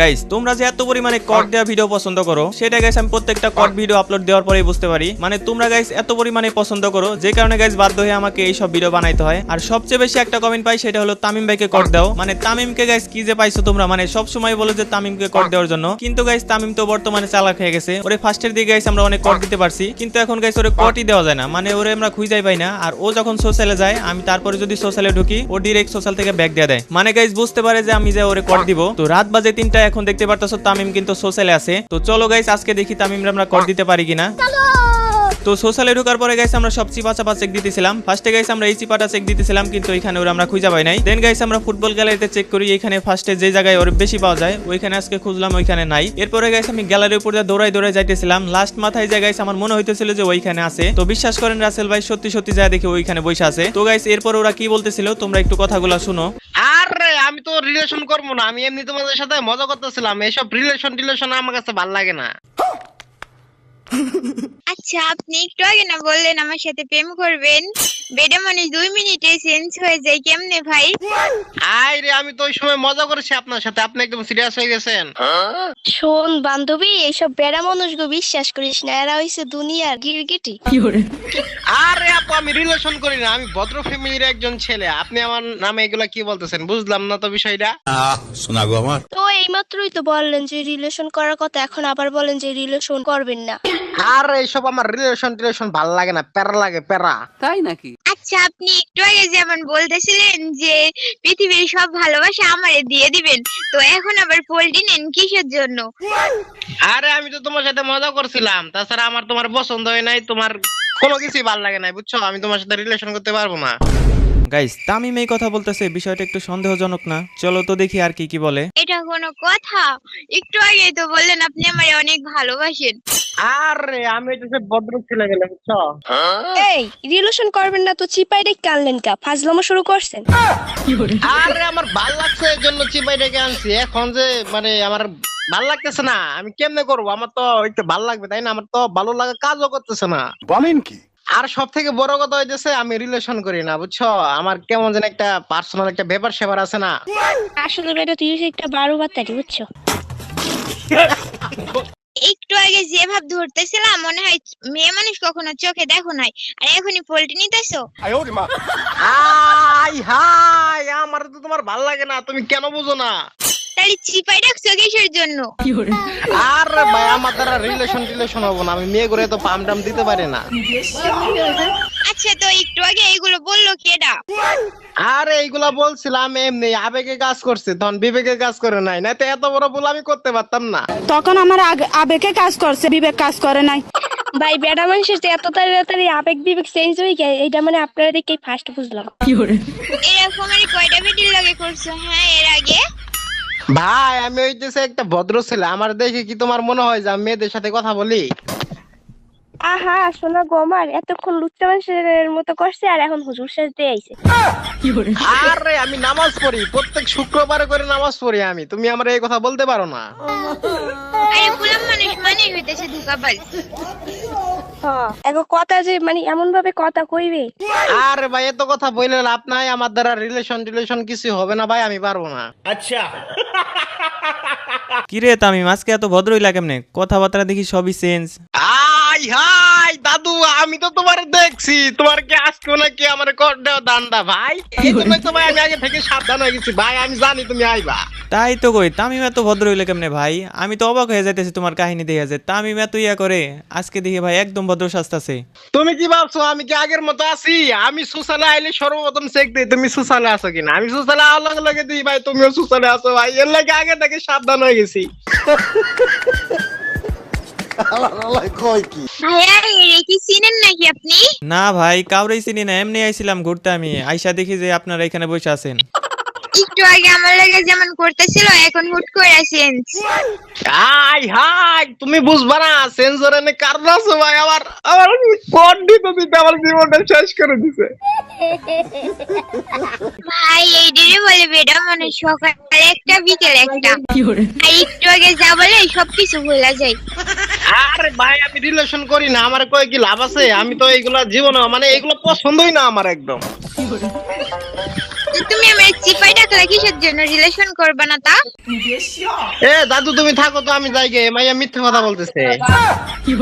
Guys তোমরা যে এত পরিমাণে কট দেওয়া ভিডিও পছন্দ করো সেটা গাইস আমি প্রত্যেকটা কট ভিডিও আপলোড দেওয়ার পরেই বুঝতে পারি। মানে তোমরা গাইস এত পরিমাণে পছন্দ করো যে কারণে গাইস বাধ্য হয়ে আমাকে এই সব ভিডিও বানাইতে হয়। আর সবচেয়ে বেশি একটা কমেন্ট পাই সেটা হলো তামিম ভাইকে কট দাও। মানে তামিমকে গাইস কি যে পাইছো তোমরা, মানে সব সময় বলো যে তামিমকে কট দেওয়ার জন্য, কিন্তু গাইস তামিম তো বর্তমানে চালাক হয়ে গেছে। ওরে ফার্স্টের দিকে গাইস আমরা অনেক কট দিতে পারছি, কিন্তু এখন গাইস ওরে কটই দেওয়া যায় না, মানে ওরে আমরা খুঁজেই পাই না। আর ও যখন সোশ্যালে যায় আমি তারপরে যদি সোশ্যালে ঢুকি ও ডিরেক্ট সোশ্যাল থেকে ব্যাক দিয়ে দেয়, মানে গাইস বুঝতে পারে যে আমি যে ওরে কট দিব। তো রাত বাজে 3টা, এখন দেখতে পারতেছো তামিম কিন্তু সোশ্যালে আছে। তো চলো গাইস আজকে দেখি তামিমরে আমরা কট দিতে পারি কিনা। তো সোশ্যালে ঢোকার পরে গাইস আমরা সব চিপা চাপা চেক দিতেছিলাম। ফার্স্টে গাইস আমরা এই চিপাটা চেক দিতেছিলাম, কিন্তু এখানে ওরা আমরা খুঁজে পাই নাই। দেন গাইস আমরা ফুটবল গ্যালারিতে চেক করি, এখানে ফার্স্টে যে জায়গায় ওর বেশি পাওয়া যায় ওইখানে আজকে খুঁজলাম, ওইখানে নাই। এরপরে গাইস আমি গ্যালারির উপর দিয়ে দৌড়াই দৌড়াই যাইতেছিলাম, লাস্ট মাথায় যে গাইস আমার মনে হইতেছিল যে ওইখানে আছে। তো বিশ্বাস করেন রাসেল ভাই সত্যি সত্যি যায় দেখি ওইখানে বসে আছে। তো গাইস এরপর ওরা কি বলতেছিল তোমরা একটু কথাগুলো শুনো। আরে আমি তো রিলেশন করবো না, আমি এমনি তোমাদের সাথে মজা করতেছিলাম। এইসব রিলেশন আমার কাছে ভালো লাগে না। আচ্ছা, আপনি একটু আগে না বললেন আমার সাথে প্রেম করবেন? বেডে মানে 2 মিনিটে চেঞ্জ হয়ে যায় কেমনে ভাই? আরে আমি তো ওই সময় মজা করেছি আপনার সাথে, আপনি একদম সিরিয়াস হয়ে গেছেন। শোন বান্ধবী, এইসব বেড়া মানুষগুলো বিশ্বাস করিস না, এরা হইছে দুনিয়ার গিরগিটি। আরে আপু আমি রিলেশন করি না, আমি ভদ্র ফ্যামিলির একজন ছেলে। আপনি আমার নামে এগুলা কি বলতেছেন? বুঝলাম না তো বিষয়টা। শোনা গো আমার। তো এইমাত্রই তো বললেন যে রিলেশন করার কথা, এখন আবার বলেন যে রিলেশন করবেন না। আর এইসব আমার রিলেশন ভালো লাগে না, প্যারা লাগে প্যারা। তাই নাকি? আচ্ছা, আপনি একটু আগে যেমন বলতেছিলেন যে পৃথিবীর সব ভালোবাসা আমারে দিয়ে দিবেন, তো এখন আবার পোল্টি নেন কিসের জন্য? আরে আমি তো তোমার সাথে মজা করছিলাম, তাছাড়া আমার তোমার পছন্দ হয় নাই, তোমার কোনো কিছুই ভালো লাগে না, বুঝছো? আমি তোমার সাথে রিলেশন করতে পারবো না। গাইস তামিম এই কথা বলতেছে, বিষয়টা একটু সন্দেহজনক না? চলো তো দেখি আর কি কি বলে। এটা কোনো কথা? একটু আগেই তো বললেন আপনি আমারে অনেক ভালোবাসেন। আরে আমি হচ্ছে ভদ্র ছেলে গেলে, বুঝছো? এই রিলেশন করবেন না তো চিপাই ডেকে আনলেন কা? ফাজলামো শুরু করছেন? আরে আমার ভাল লাগছে এই জন্য চিপাই ডেকে আনছি। এখন যে মানে আমার ভাল লাগতেছে না, আমি কেমনে করবো? আমার তো একটু ভাল লাগবে তাই না? আমার তো ভালো লাগা কাজও করতেছে না। বলেন কি? আর সব থেকে বড় কথা হইতেছে আমি রিলেশন করি না, বুঝছো? আমার কেমন যেন একটা পার্সোনাল একটা ব্যাপার স্যাপার আছে না। আসলে বেটা তুই হইছিস একটা বারো বাতারি, বুঝছো? একটু আগে যে ভাব ধরতেছিলাম মনে হয় মেয়ে মানুষ কখনো চোখে দেখো নাই, আর এখনই পোল্টি নিতেছো। আই হাই, আমার তো তোমার ভাল লাগে না, তুমি কেন বুঝো না? তাহলে চিপাই রাখছো কিসের জন্য? আরে ভাই আমার দ্বারা রিলেশন হবো না, আমি মেয়ে করে তো পাম টাম দিতে পারি না। আচ্ছা, তো একটু আগে এইগুলো বললো কেডা? আরে এইগুলা বলছিলাম এমনি, আবেগে কাজ করছে, তখন বিবেকে কাজ করে নাই, না তো এত বড় ভুল আমি করতে পারতাম না। তখন আমার আবেগে কাজ করছে, বিবেক কাজ করে নাই। ভাই বেড়া মানুষের যে এত তাড়াতাড়ি আবেগ বিবেক চেঞ্জ হয়ে যায়, এইটা মানে আপনারা দেখে ফার্স্ট বুঝলাম। এরকম আর কয়টা ভিডিও লাগে করছো হ্যাঁ এর আগে? ভাই আমি হইতেছে একটা ভদ্র ছেলে, আমার দেখে কি তোমার মনে হয় যে আমি মেয়েদের সাথে কথা বলি? আহা শোনা গো আমার, এতক্ষণ লুচ্চা মানুষের মতো করছে আর এখন হুজুর সাজতে আইছে। আরে আমি নামাজ পড়ি, প্রত্যেক শুক্রবারে করে নামাজ পড়ি আমি, তুমি আমার এই কথা বলতে পারো না? আরে গোলাম মানুষ মানে হইতেছে ধোকাবাজ। এখন কথা যে মানে এমন ভাবে কথা কইবে। আরে ভাই এত কথা বললে লাভ নাই, আমার দ্বারা রিলেশন কিছু হবে না ভাই, আমি পারবো না। কিরে তামিম আজকে এত ভদ্রই লাগে কেমনে? কথাবার্তা দেখি সবই চেঞ্জ। আই হাই দাদু, আমি তো তোমার দেখছি, তোমার কি আজকে নাকি আমার কর দেওয়া দান্ডা ভাই? এই জন্যই তো ভাই আমি আগে থেকে সাবধান হয়ে গেছি ভাই, আমি জানি তুমি আইবা। তাই তো কই তামিম এত ভদ্র হইলে কেমনে ভাই? আমি তো অবাক হয়ে যাইতেছি তোমার কাহিনী দেখে, যে তামিম এত ইয়া করে, আজকে দেখি ভাই একদম ভদ্র সাজতাছে। তুমি কি ভাবছো আমি কি আগের মতো আছি? আমি সুসালে আইলে সর্বপ্রথম চেক দিই তুমি সুসালে আছো কিনা। আমি সুসালে আলাদা লাগে দিই ভাই, তুমিও সুসালে আছো ভাই, এর লাগে আগে থেকে সাবধান হয়ে গেছি। ভাইয়া এরে কি চিনেন নাকি আপনি? না ভাই কাউরেই চিনি না, এমনি আইছিলাম ঘুরতে। আমি আইসা দেখি যে আপনারা এখানে বসে আছেন। একটু আগে আমার লাগে যেমন করতেছিল এখন হুট করে চেঞ্জ। আই হাই তুমি বুঝবা না, সেন্সরে নে কারণ আছে ভাই, আমার কোড দিতে আমার জীবনটা শেষ করে দিছে। ভাই এই দিনে বলে বেডা মানে সকালে একটা বিকেলে একটা, আর একটু আগে যা বলে সবকিছু ভুলা যায়। আরে ভাই আমি রিলেশন করি না, আমার কয় কি লাভ আছে? আমি তো এইগুলা জীবনে মানে এগুলো পছন্দই না আমার একদম। তো তুমি আমার চিপাই ডাকলা কিসের জন্য, রিলেশন করবা না তা? এ দাদু তুমি থাকো তো, আমি যাই গে, মাইয়া মিথ্যা কথা বলতেছে। কি